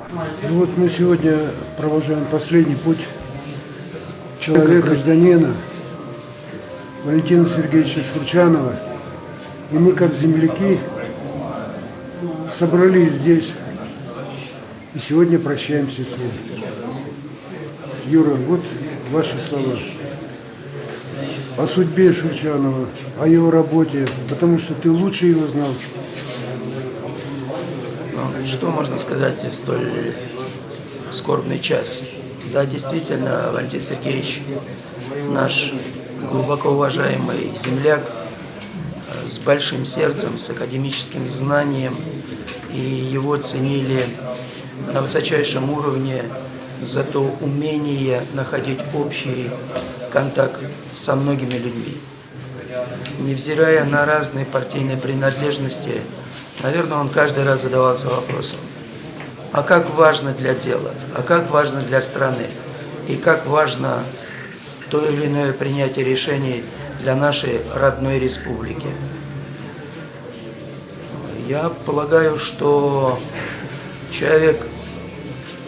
Ну вот мы сегодня провожаем последний путь человека-гражданина Валентина Сергеевича Шурчанова. И мы, как земляки, собрались здесь и сегодня прощаемся с ним. Юра, вот ваши слова о судьбе Шурчанова, о его работе, потому что ты лучше его знал. Что можно сказать в столь скорбный час? Да, действительно, Валентин Сергеевич наш глубоко уважаемый земляк с большим сердцем, с академическим знанием, и его ценили на высочайшем уровне за то умение находить общий контакт со многими людьми. Невзирая на разные партийные принадлежности, наверное, он каждый раз задавался вопросом, а как важно для дела, а как важно для страны, и как важно то или иное принятие решений для нашей родной республики. Я полагаю, что человек,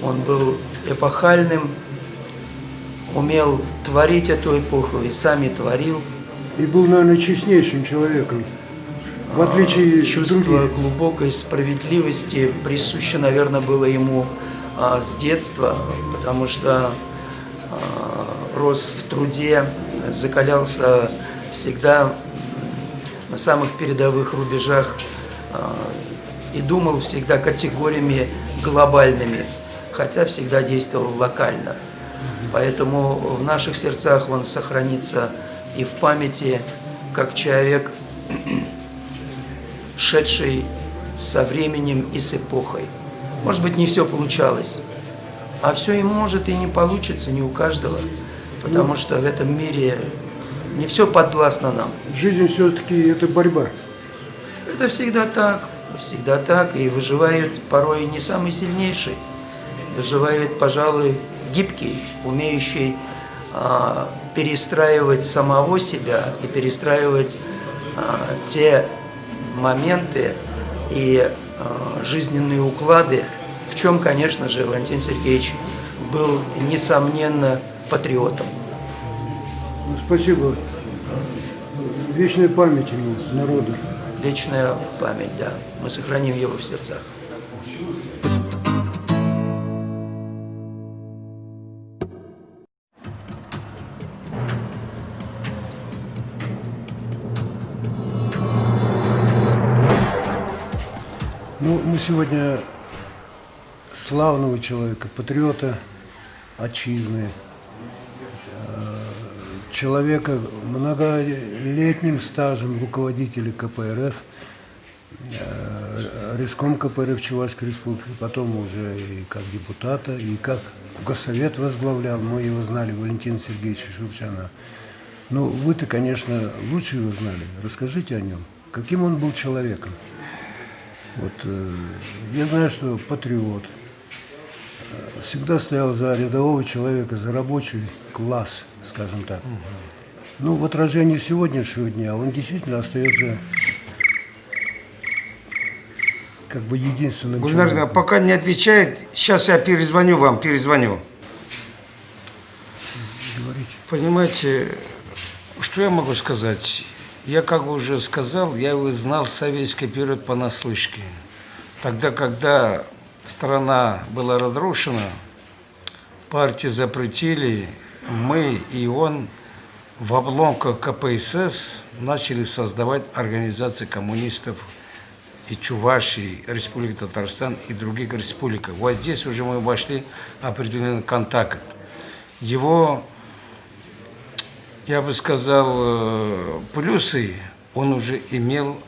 он был эпохальным, умел творить эту эпоху и сам и творил. И был, наверное, честнейшим человеком. В отличие Чувство других. глубокой справедливости присуще, наверное, было ему с детства, потому что рос в труде, закалялся всегда на самых передовых рубежах и думал всегда категориями глобальными, хотя всегда действовал локально. Поэтому в наших сердцах он сохранится и в памяти как человек, шедший со временем и с эпохой. Может быть, не все получалось, а все и может и не получится не у каждого, потому что в этом мире не все подвластно нам. Жизнь все-таки это борьба. Это всегда так, и выживает порой не самый сильнейший, выживает, пожалуй, гибкий, умеющий перестраивать самого себя и перестраивать те моменты и жизненные уклады, в чем, конечно же, Валентин Сергеевич был, несомненно, патриотом. Ну, спасибо. Вечная память ему, народу. Вечная память, да. Мы сохраним его в сердцах. Ну, мы сегодня славного человека, патриота отчизны, человека многолетним стажем руководителя КПРФ, райком КПРФ Чувашской Республики, потом уже и как депутата, и как госсовет возглавлял, мы его знали, Валентина Сергеевича Шурчана. Ну, вы-то, конечно, лучше его знали. Расскажите о нем. Каким он был человеком? Вот, я знаю, что патриот, всегда стоял за рядового человека, за рабочий класс, скажем так. Ну, в отражении сегодняшнего дня он действительно остается как бы единственным человеком. Пока не отвечает, сейчас я перезвоню вам, перезвоню. Говорите. Понимаете, что я могу сказать? Я, как бы уже сказал, я его знал в советский период понаслышке. Тогда, когда страна была разрушена, партии запретили, мы и он в обломках КПСС начали создавать организации коммунистов и Чувашии, Республики Татарстан и других республик. Вот здесь уже мы вошли в определенный контакт. Его, я бы сказал, плюсы, он уже имел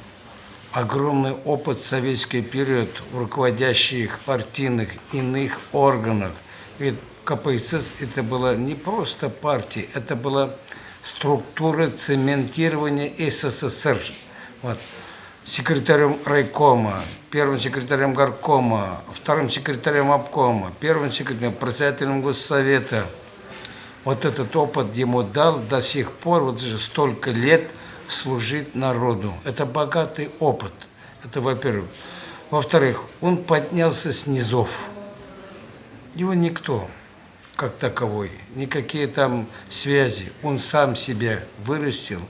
огромный опыт в советский период в руководящих партийных иных органах. Ведь КПСС это была не просто партия, это была структура цементирования СССР. Вот. Секретарем райкома, первым секретарем горкома, вторым секретарем обкома, первым секретарем, председателем госсовета. Вот этот опыт ему дал до сих пор, вот уже столько лет служить народу. Это богатый опыт. Это во-первых. Во-вторых, он поднялся с низов. его никто, как таковой, никакие там связи. Он сам себя вырастил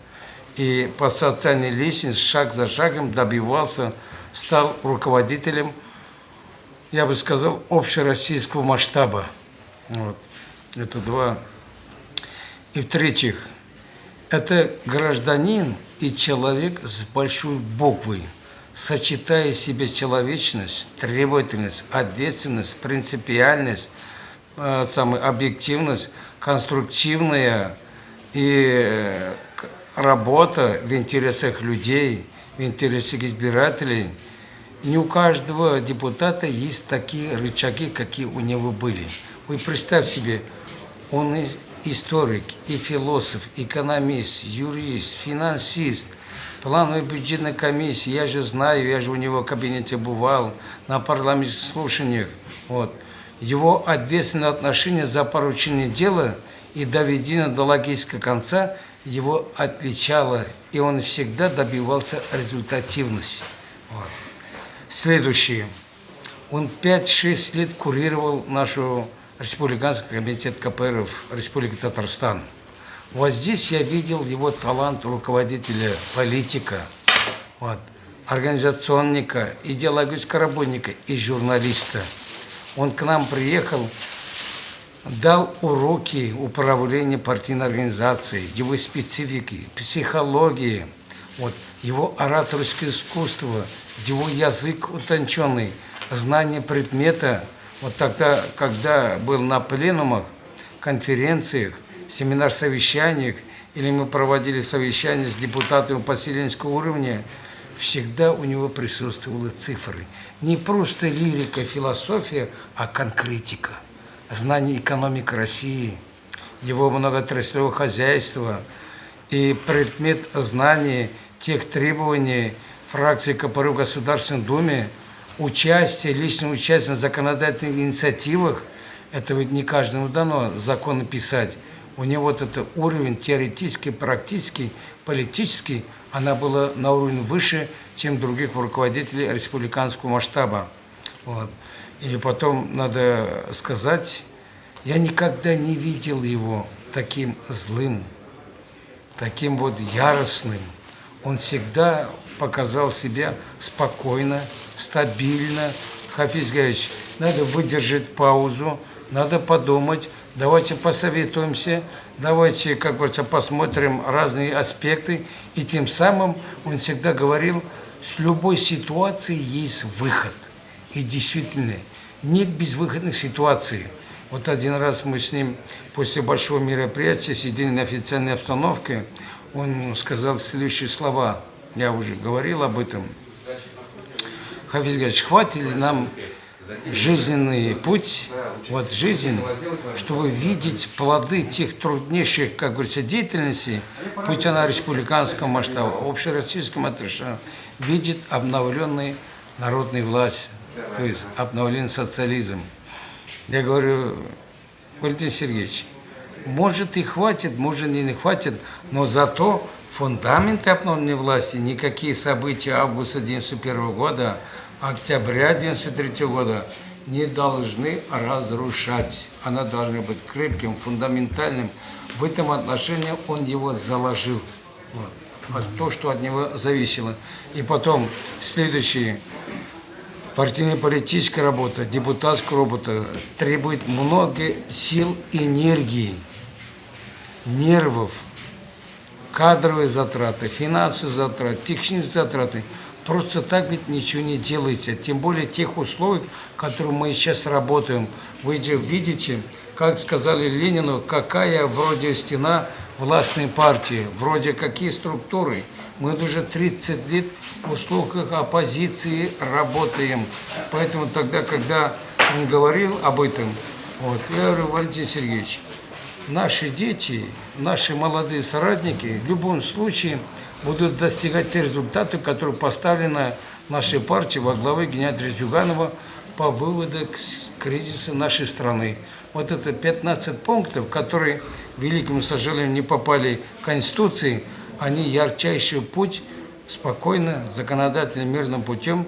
и по социальной лестнице шаг за шагом добивался, стал руководителем, я бы сказал, общероссийского масштаба. Вот. Это два. И в-третьих, это гражданин и человек с большой буквы, сочетая в себе человечность, требовательность, ответственность, принципиальность, объективность, конструктивная и работа в интересах людей, в интересах избирателей. Не у каждого депутата есть такие рычаги, какие у него были. Вы представьте себе, он и историк, и философ, экономист, юрист, финансист, плановой бюджетной комиссии. Я же знаю, я же у него в кабинете бывал, на парламентских слушаниях. Вот. Его ответственное отношение за поручение дела и доведение до логического конца его отличало, и он всегда добивался результативности. Вот. Следующее. Он 5-6 лет курировал нашу Республиканский комитет КПРФ Республики Татарстан. Вот здесь я видел его талант руководителя, политика, вот, организационника, идеологического работника и журналиста. Он к нам приехал, дал уроки управления партийной организацией, его специфики, психологии, вот, его ораторское искусство, его язык утонченный, знание предмета. Вот тогда, когда был на пленумах, конференциях, семинар-совещаниях, или мы проводили совещания с депутатами поселенческого уровня, всегда у него присутствовали цифры. Не просто лирика, философия, а конкретика. Знание экономики России, его многоотраслевого хозяйства и предмет знания тех требований фракции КПРФ в Государственной Думе, участие, личное участие в законодательных инициативах, это ведь не каждому дано законы писать. У него вот это уровень теоретический, практический, политический, она была на уровень выше, чем других руководителей республиканского масштаба. Вот. И потом, надо сказать, я никогда не видел его таким злым, таким вот яростным. Он всегда показал себя спокойно, стабильно. Хафиз Георгиевич, надо выдержать паузу, надо подумать, давайте посоветуемся, давайте, как говорится, посмотрим разные аспекты. И тем самым он всегда говорил, с любой ситуации есть выход. И действительно, нет безвыходных ситуаций. Вот один раз мы с ним после большого мероприятия сидели на официальной обстановке, он сказал следующие слова, я уже говорил об этом. Хафиз Георгиевич, хватит ли нам жизненный путь, вот жизнь, чтобы видеть плоды тех труднейших, как говорится, деятельностей, путь она республиканского масштаба, общероссийского масштаба, видит обновленную народную власть, то есть обновленный социализм. Я говорю, Валентин Сергеевич, может и хватит, может и не хватит, но зато фундаменты обновленной власти, никакие события августа 1991 года, октября 1993 года не должны разрушать. Она должна быть крепким, фундаментальным. В этом отношении он его заложил. Вот. То, что от него зависело. И потом следующее. Партийно-политическая работа, депутатская работа требует много сил, энергии, нервов, кадровые затраты, финансовые затраты, технические затраты. Просто так ведь ничего не делается. Тем более тех условий, в которых мы сейчас работаем. Вы же видите, как сказали Ленину, какая вроде стена властной партии, вроде какие структуры. Мы уже 30 лет в условиях оппозиции работаем. Поэтому тогда, когда он говорил об этом, вот, я говорю, Валентин Сергеевич, наши дети, наши молодые соратники в любом случае будут достигать те результаты, которые поставлены нашей партии во главе генерала Зюганова по выводу кризиса нашей страны. Вот это 15 пунктов, которые, к великому сожалению, не попали в Конституцию, они ярчайший путь спокойно, законодательным, мирным путем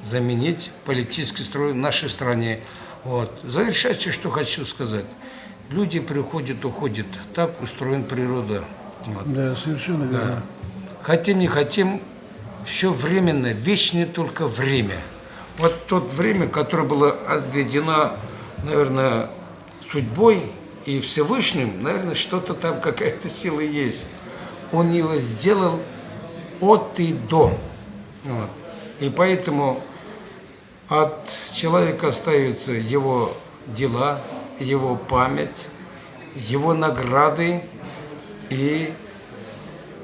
заменить политический строй в нашей стране. Вот. Завершающее, что хочу сказать. Люди приходят, уходят. Так устроена природа. Вот. Да, совершенно Да. верно. Хотим, не хотим, все временно, вечное только время. Вот то время, которое было отведено, наверное, судьбой и Всевышним, наверное, что-то там, какая-то сила есть. Он его сделал от и до. Вот. И поэтому от человека остаются его дела, его память, его награды и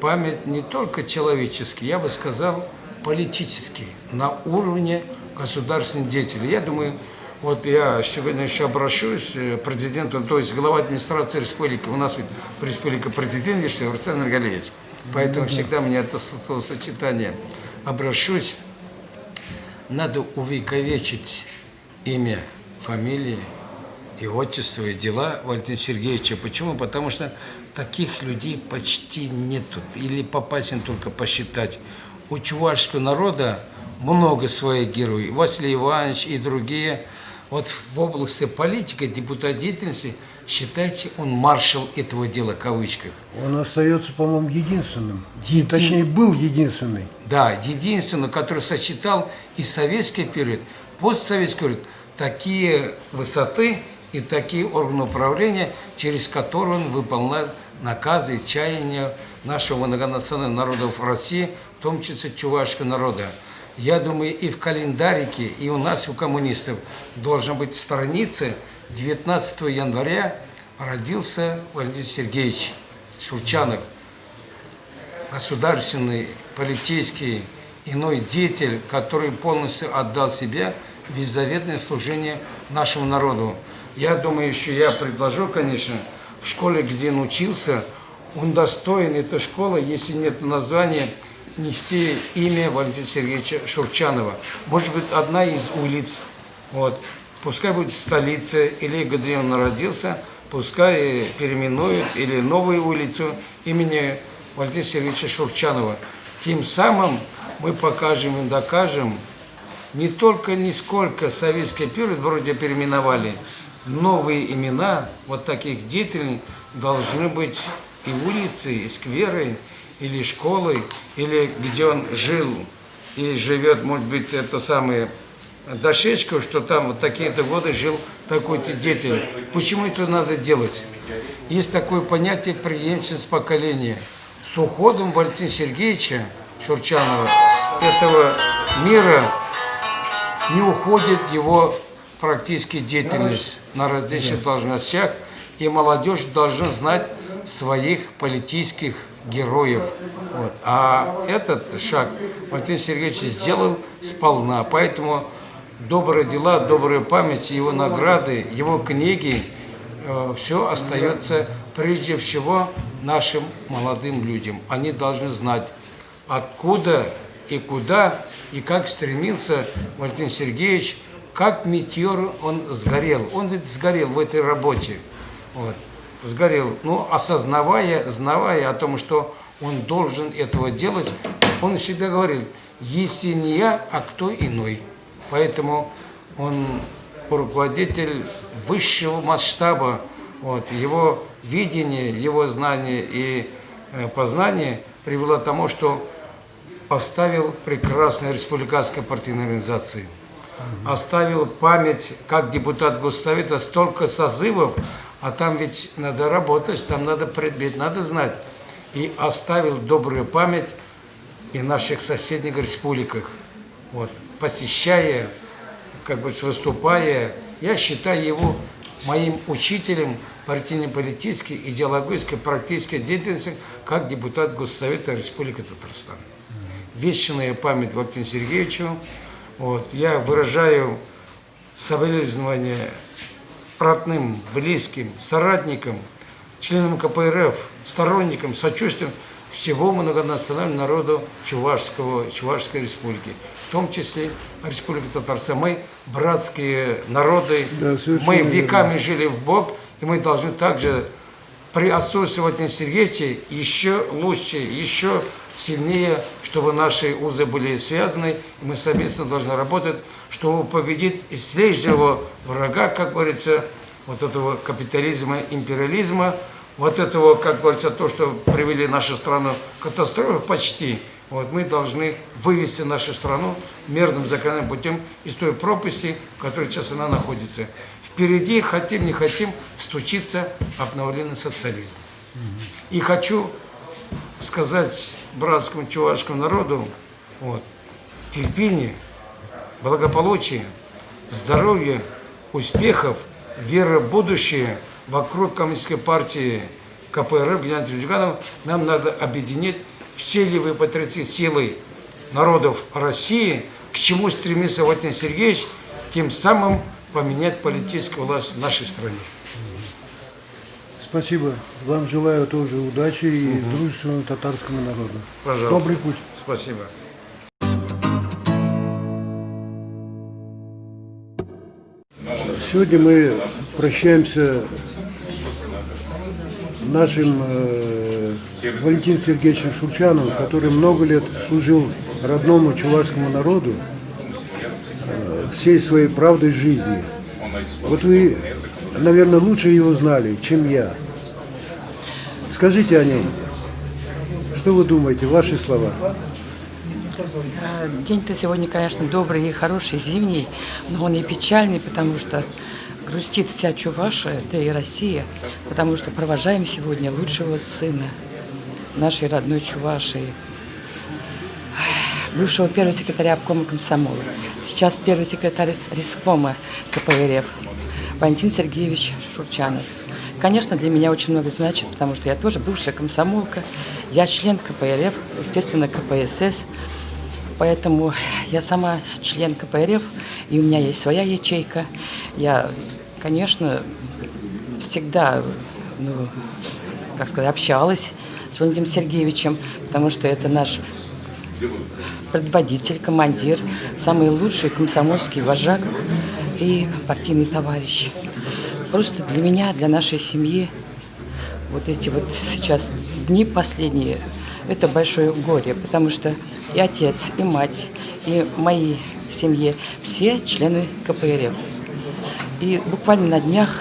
память не только человеческий, я бы сказал, политический, на уровне государственных деятелей. Я думаю, вот я сегодня еще обращусь к президенту, то есть глава администрации республики, у нас ведь республика президент, Рустам Нургалиевич, поэтому всегда мне это сочетание обращусь. Надо увековечить имя, фамилии и отчество, и дела Валентина Сергеевича. Почему? Потому что таких людей почти нету. Или попасть только посчитать. У чувашского народа много своих героев. Василий Иванович и другие. Вот в области политики, депутат деятельности, считайте, он маршал этого дела, в кавычках. Он остается, по-моему, единственным. Един- Точнее, был единственный. Да, единственный, который сочетал и советский период, постсоветский период, такие высоты и такие органы управления, через которые он выполнял наказы и чаяния нашего многонационального народа в России, в том числе чувашского народа. Я думаю, и в календарике, и у нас, у коммунистов, должна быть страница 19 января родился Валентин Сергеевич Шурчанов, государственный, политический, иной деятель, который полностью отдал себя в беззаветное служение нашему народу. Я думаю, еще я предложу, конечно, в школе, где он учился, он достоин этой школы, если нет названия, нести имя Валентина Сергеевича Шурчанова. Может быть, одна из улиц, вот, пускай будет столица, или где он родился, пускай переименуют, или новую улицу имени Валентина Сергеевича Шурчанова. Тем самым мы покажем и докажем, не только нисколько советский период вроде переименовали, новые имена вот таких деятелей должны быть и улицы, и скверы, или школы, или где он жил и живет, может быть, это самое дощечку, что там вот такие-то годы жил такой-то деятель. Почему это надо делать? Есть такое понятие преемственность поколения. С уходом Валентина Сергеевича Шурчанова с этого мира не уходит его практически деятельность на различных должностях, и молодежь должна знать своих политических героев. Вот. А этот шаг Валентин Сергеевич сделал сполна. Поэтому добрые дела, добрая память, его награды, его книги, все остается прежде всего нашим молодым людям. Они должны знать, откуда и куда, и как стремился Валентин Сергеевич, как метеор он сгорел. Он ведь сгорел в этой работе. Вот. Сгорел, но осознавая, знавая о том, что он должен этого делать, он всегда говорил, если не я, а кто иной. Поэтому он руководитель высшего масштаба, вот, его видение, его знание и познание привело к тому, что оставил прекрасной республиканской партийной организации. Оставил память, как депутат Госсовета, столько созывов, а там ведь надо работать, там надо предмет, надо знать. И оставил добрую память и в наших соседних республиках. Вот. Посещая, как бы выступая, я считаю его моим учителем партийно-политической, идеологической, практической деятельности, как депутат Госсовета Республики Татарстан. Вечная память Валентину Сергеевичу. Вот. Я выражаю соболезнования родным, близким, соратникам, членам КПРФ, сторонникам, сочувствием всего многонационального народа Чувашской республики, в том числе Республики Татарстан. Мы братские народы, Да, мы веками верно. жили в Бог, и мы должны также при отсутствии Валентина Сергеевича еще лучше, еще сильнее, чтобы наши узы были связаны, и мы совместно должны работать, чтобы победить ислейшего врага, как говорится, вот этого капитализма, империализма, вот этого, как говорится, то, что привели нашу страну к катастрофе почти. Вот мы должны вывести нашу страну мирным законным путем из той пропасти, в которой сейчас она находится. Впереди, хотим не хотим, стучится обновленный социализм. И хочу сказать братскому чувашскому народу, вот, терпение, благополучие, здоровья, успехов, веры в будущее вокруг коммунистической партии КПРФ Геннадия Жиганова нам надо объединить все левые патриотические силы народов России, к чему стремится Валентин Сергеевич, тем самым поменять политическую власть в нашей стране. Спасибо. Вам желаю тоже удачи и дружественному татарскому народу. Пожалуйста. Добрый путь. Спасибо. Сегодня мы прощаемся нашим Валентином Сергеевичем Шурчановым, который много лет служил родному чувашскому народу всей своей правдой жизни. Вот вы, наверное, лучше его знали, чем я. Скажите о нем. Что вы думаете? Ваши слова. День-то сегодня, конечно, добрый и хороший, зимний, но он и печальный, потому что грустит вся Чувашия, да и Россия, потому что провожаем сегодня лучшего сына нашей родной Чувашии, бывшего первого секретаря обкома комсомола, сейчас первый секретарь рискома КПРФ, Валентин Сергеевич Шурчанов. Конечно, для меня очень много значит, потому что я тоже бывшая комсомолка, я член КПРФ, естественно, КПСС. Поэтому я сама член КПРФ, и у меня есть своя ячейка. Я, конечно, всегда, общалась с Валентином Сергеевичем, потому что это наш предводитель, командир, самый лучший комсомольский вожак и партийный товарищ. Просто для меня, для нашей семьи, вот эти вот сейчас дни последние, это большое горе, потому что и отец, и мать, и мои в семье, все члены КПРФ. И буквально на днях,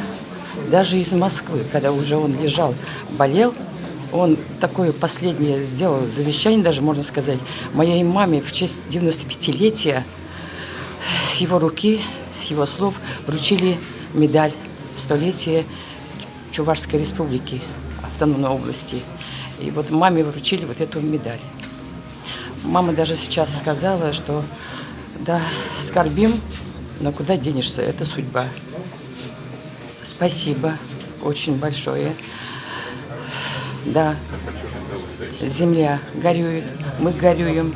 даже из Москвы, когда уже он лежал, болел, он такое последнее сделал завещание, даже можно сказать, моей маме в честь 95-летия с его руки, с его слов вручили медаль столетия Чувашской республики, автономной области. И вот маме вручили вот эту медаль. Мама даже сейчас сказала, что да, скорбим, но куда денешься, это судьба. Спасибо очень большое. Да, земля горюет, мы горюем,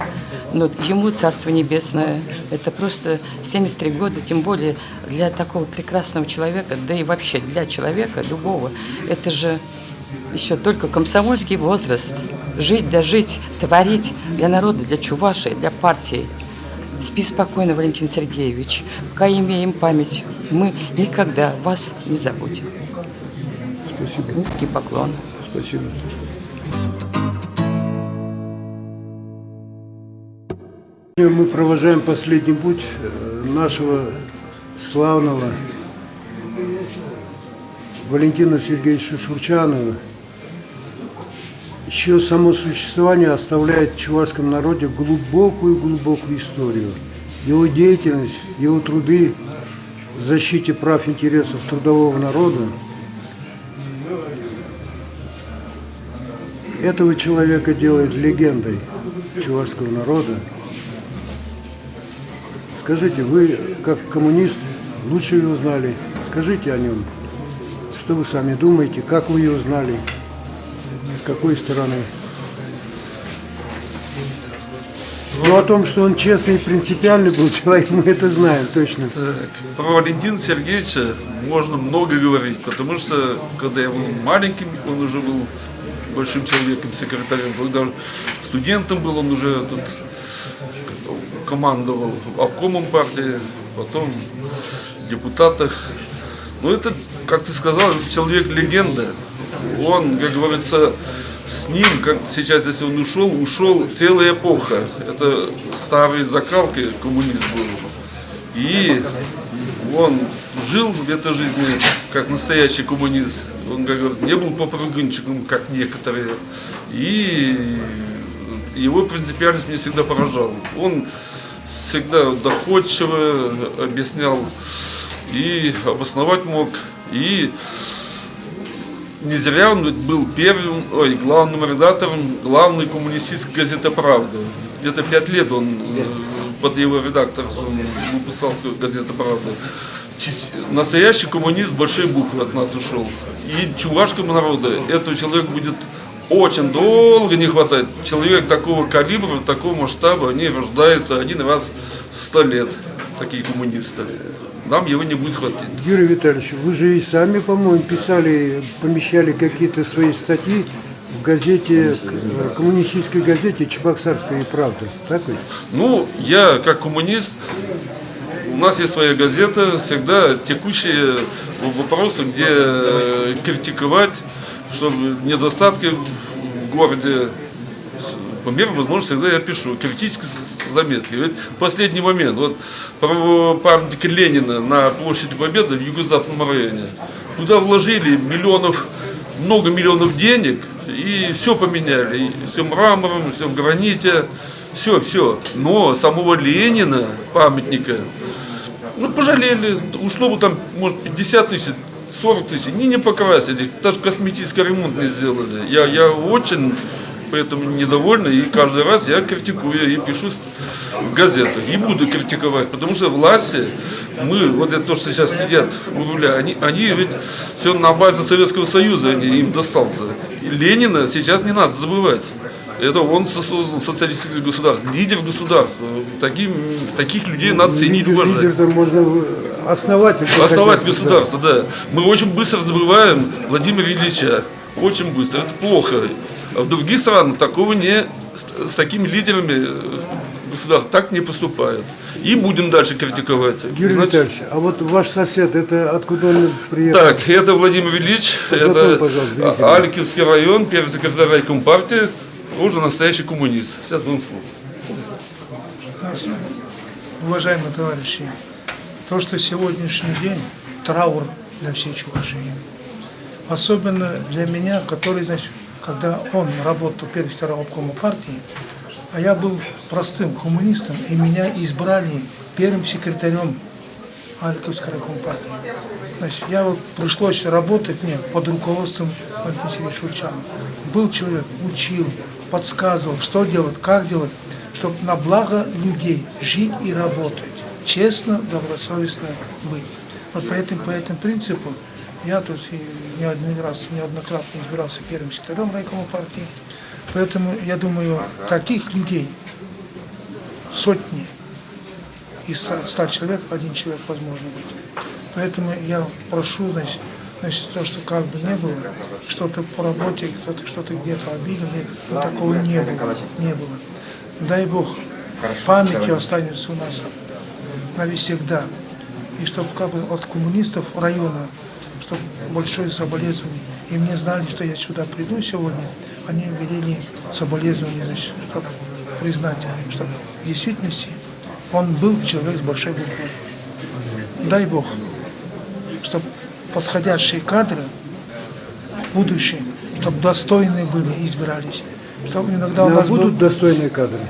но ему Царство Небесное. Это просто 73 года, тем более для такого прекрасного человека, да и вообще для человека любого, это же еще только комсомольский возраст. Жить, да жить, творить для народа, для Чувашии, для партии. Спи спокойно, Валентин Сергеевич. Пока имеем память, мы никогда вас не забудем. Спасибо. Низкий поклон. Спасибо. Мы провожаем последний путь нашего славного Валентина Сергеевича Шурчанова. Еще само существование оставляет в чувашском народе глубокую историю. Его деятельность, его труды в защите прав и интересов трудового народа этого человека делает легендой чувашского народа. Скажите, вы, как коммунист, лучше его знали. Скажите о нем. Что вы сами думаете, как вы его знали, с какой стороны? Ну, о том, что он честный и принципиальный был человек, мы это знаем точно. Так, про Валентина Сергеевича можно много говорить, потому что, когда я был маленьким, он уже был большим человеком, секретарем. Когда студентом был, он уже тут командовал обкомом партии, потом в депутатах. Ну, это, как ты сказал, человек-легенда. Он, как говорится, с ним, как сейчас, если он ушел целая эпоха. Это старой закалкой коммунист был. И он жил в этой жизни как настоящий коммунист. Он, как говорят, не был попрыгунчиком, как некоторые. И его принципиальность меня всегда поражала. Он всегда доходчиво объяснял и обосновать мог. И не зря он был главным редактором главной коммунистической газеты «Правда». Где-то 5 лет он под его редакторством выпускал газету «Правда». Настоящий коммунист большой буквы от нас ушел. И чувашскому народу этого человека будет очень долго не хватает. Человек такого калибра, такого масштаба, они рождаются один раз в 100 лет, такие коммунисты. Нам его не будет хватить. Юрий Витальевич, вы же и сами, по-моему, помещали какие-то свои статьи в газете, коммунистической газете «Чебоксарская правда». Так ведь? Ну, я как коммунист, у нас есть своя газета, всегда текущие вопросы, где критиковать, чтобы недостатки в городе, по мере возможности, всегда я пишу критические заметки. Ведь в последний момент, вот про памятник Ленина на площади Победы в Юго-Западном районе, туда вложили много миллионов денег, и все поменяли, и все мрамором, все в граните, все. Но самого Ленина, памятника, пожалели, ушло бы там, может, 50 тысяч, 40 тысяч, не покрасили, даже косметический ремонт не сделали. Я очень поэтому недовольна, и каждый раз я критикую и пишу в газетах, и буду критиковать, потому что власти, вот это то, что сейчас сидят у руля, они ведь все на базе Советского Союза им достался. И Ленина сейчас не надо забывать. Это он создал социалистическое государство, лидер государства. Таких людей надо ценить и уважать. Лидер можно основатель государство, да. Мы очень быстро забываем Владимира Ильича. Очень быстро. Это плохо. А в других странах такого с такими лидерами государств так не поступают. И будем дальше критиковать. Юрий Витальевич, а вот ваш сосед, это откуда он приехал? Так, это Владимир Ильич, это Аликевский район, первый секретарь райкома партии, уже настоящий коммунист. Сейчас будем слушать. Уважаемые товарищи, то, что сегодняшний день траур для всей Чувашии. Особенно для меня, который, значит, когда он работал первым вторым обкома партии, а я был простым коммунистом, и меня избрали первым секретарем Аликовской райкома партии. Значит, пришлось работать мне под руководством Валентина Сергеевича Шульчана. Был человек, учил, подсказывал, что делать, как делать, чтобы на благо людей жить и работать, честно, добросовестно быть. Вот по этому принципу я тут неоднократно избирался первым секретарем райкома партии. Поэтому, я думаю, таких людей сотни, из 100 человек, 1 человек возможно быть. Поэтому я прошу, значит, то, что как бы не было, что-то по работе, кто-то что-то где-то обидел, такого не было. Дай Бог, память останется у нас навсегда. И чтобы как бы от коммунистов района, чтобы большое соболезнование. И мне знали, что я сюда приду сегодня, они велели соболезнования, значит, чтобы признать, что в действительности он был человек с большой буквы. Дай Бог, чтобы подходящие кадры, будущие, чтобы достойные были, избирались. Чтобы иногда у нас будут достойные кадры.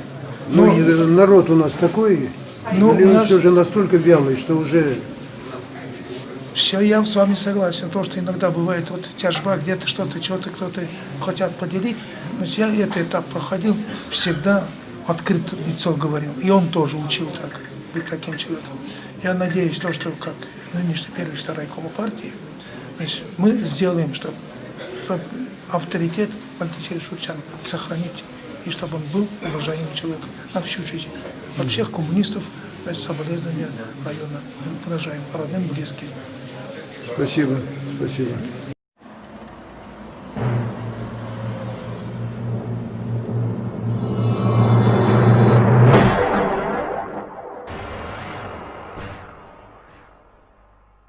Но народ у нас такой, или он все же настолько вялый, что уже... Все, я с вами согласен. То, что иногда бывает тяжба, где-то что-то кто-то хотят поделить. Но я этот этап проходил, всегда открыто лицо говорил. И он тоже учил так, быть таким человеком. Я надеюсь, что как нынешний первый райкома партии, значит, мы сделаем, чтобы авторитет Валентина Сергеевича Шульчана сохранить, и чтобы он был уважаемым человеком на всю жизнь. От всех коммунистов, значит, соболезнования района выражаем родным, близким. Спасибо.